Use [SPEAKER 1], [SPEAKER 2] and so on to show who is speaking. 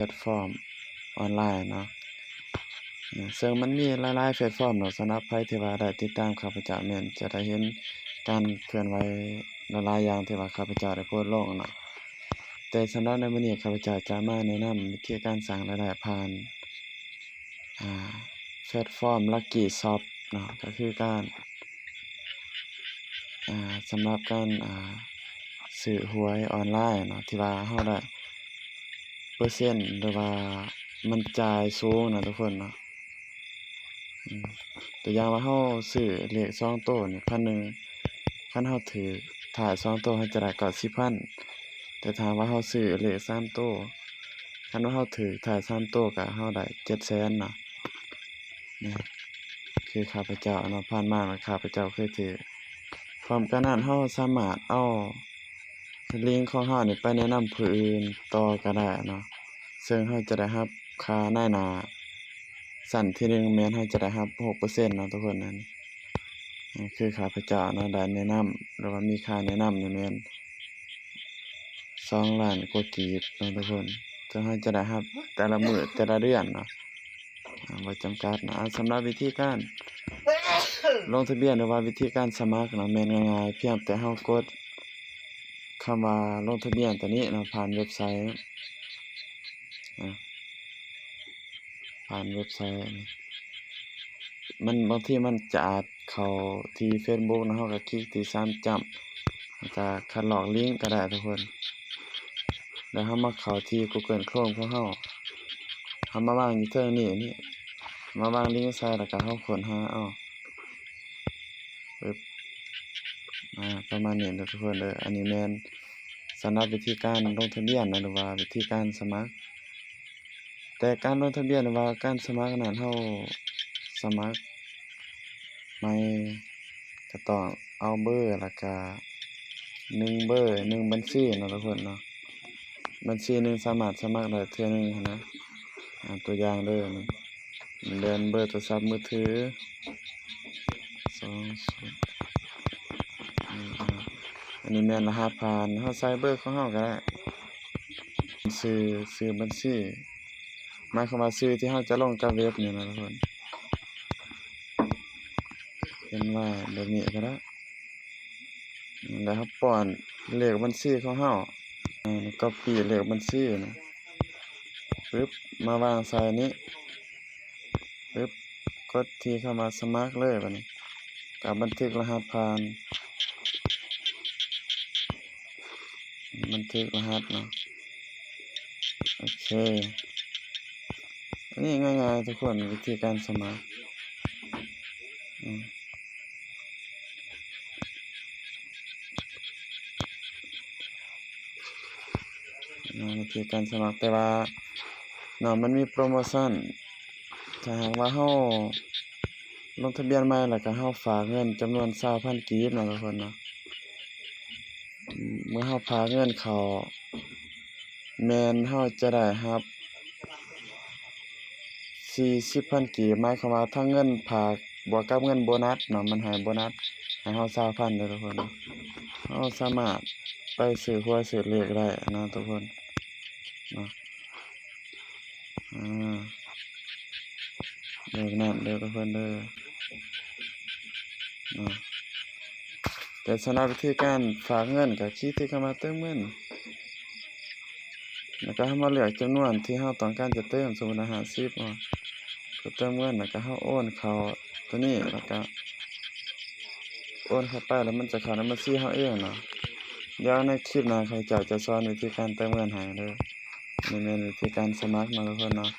[SPEAKER 1] พลตฟอร์มออนไลน์เนาะซึ่งมันมีหลายๆแพลตฟอร์มเนาะสำหรับไผที่ว่าได้ติดตามข้าพเจ้าแม่นจะได้เห็นการเคลื่อนไหวหลายๆอย่างที่ว่าข้าพเจ้าได้โพสต์ลงเนาะแต่สำหรับในมื้อนี้ข้าพเจ้าจะมาแนะนำวิธีการสร้างรายได้ผ่านแพลตฟอร์ม Lucky Shop เนาะก็คือการสำหรับการซื้อหวยออนไลน์เนาะที่ว่าเราได้เปอร์เซ็นต์หรือว่ามันจ่ายสูงนะทุกคนเนาะตัวอย่างว่าเราซื้อเลข2ตัวนี่ 1,000 คันเราถือถ่าย2ตัวเราจะได้90,000แต่ถ้าว่าเราซื้อเลข3ตัวคันว่าเราถือถ่าย3ตัวก็เราได้700,000เนาะนี่คือข้าพเจ้าเนาะผ่านมาข้าพเจ้าเคยถือพร้อมกันนั้นเราสามารถเอาลิงก์ของเรานี่ไปแนะนำผู้อื่นต่อก็ได้เนาะซึ่งเราจะได้รับค่าหน้าสั้นที่1แม่นเราจะได้รับ 6% เนาะทุกคนนั่นคือข้าพเจ้าเนาะได้แนะนำหรือว่ามีค่าแนะนำนี่แม่น2ล้านกว่ากีบเนาะทุกคนซึ่งเราจะได้รับแต่ละมื้อแต่ละเดือนเนาะบ่จำกัดนะสำหรับวิธีการลงทะเบียนหรือว่าวิธีการสมัครเนาะแม่นง่ายๆเพียงแต่เรากดคำว่าลงทะเบียนตัวนี้เนาะผ่านเว็บไซต์มันบางทีมันจะอาจเข้าที่ Facebook นะเราก็คลิกที่3จั่มแล้วก็คัดลอกลิงก์ก็ได้ทุกคนแล้วเรามาเข้าที่ Google Chrome ของเรามาวางอยู่เทิงนี่มาวางลิงก์ใส่แล้วก็เราค้นหาเอาปึ๊บประมาณนี้เด้อทุกคนเด้ออันนี้แม่นสำหรับวิธีการลงทะเบียนหรือว่าวิธีการสมัครแต่การลงทะเบียนหรือว่าการสมัครนั้นเราสมัครไม่ก็ต้องเอาเบอร์แล้วก็1เบอร์1บัญชีเนาะทุกคนเนาะบัญชีหนึ่งสามารถสมัครได้เทื่อนึงนะตัวอย่างเด้อนี่เดินเบอร์โทรศัพท์มือถืออันนี้แม่นรหัสผ่านเฮาใส่เบอร์ของเฮาก็ได้ชื่อบัญชีหมายความว่าชื่อที่เฮาจะลงกับเว็บนี่นะทุกคนเป็นว่าแบบนี้ก็ได้แล้วครับป้อนเลขบัญชีของเฮาcopy เลขบัญชีนะปึ๊บมาวางใส่นี้ปึ๊บกดที่เข้ามาสมัครเลยบัดนี้ก็บันทึกรหัสผ่านบันทึกรหัสเนาะโอเคอันนี้ง่ายๆทุกคนวิธีการสมัครวิธีการสมัครแต่ว่าเนาะมันมีโปรโมชั่นถ้าหากว่าเราลงทะเบียนใหม่แล้วก็เราฝากเงินจำนวน 20,000 กีบเนาะทุกคนเนาะเมื่อเราฝากเงินเข้าแม่นเราจะได้รับ40,000 กีบหมายความว่าทั้งเงินฝากบวกกับเงินโบนัสเนาะมันให้โบนัสให้เรา 20,000 เด้อทุกคนเนาะเราสามารถไปซื้อหวยซื้อเลขได้นะทุกคนเนาะเด้อนั่นเด้อทุกคนเด้อแต่สำหรับวิธีการฝากเงินก็คลิกที่เข้ามาเติมเงินแล้วก็มาเลือกจำนวนที่เราต้องการจะเติมสมมุติ50เนาะก็เติมเงินแล้วก็เราโอนเข้าตัวนี้แล้วก็โอนเข้าไปแล้วมันจะเข้าในบัญชีเราเองเนาะเดี๋ยวในคลิปหน้าข้าพเจ้าจะสอนวิธีการเติมเงินให้เด้อนี่แม่นวิธีการสมัครเนาะทุกคนเนาะ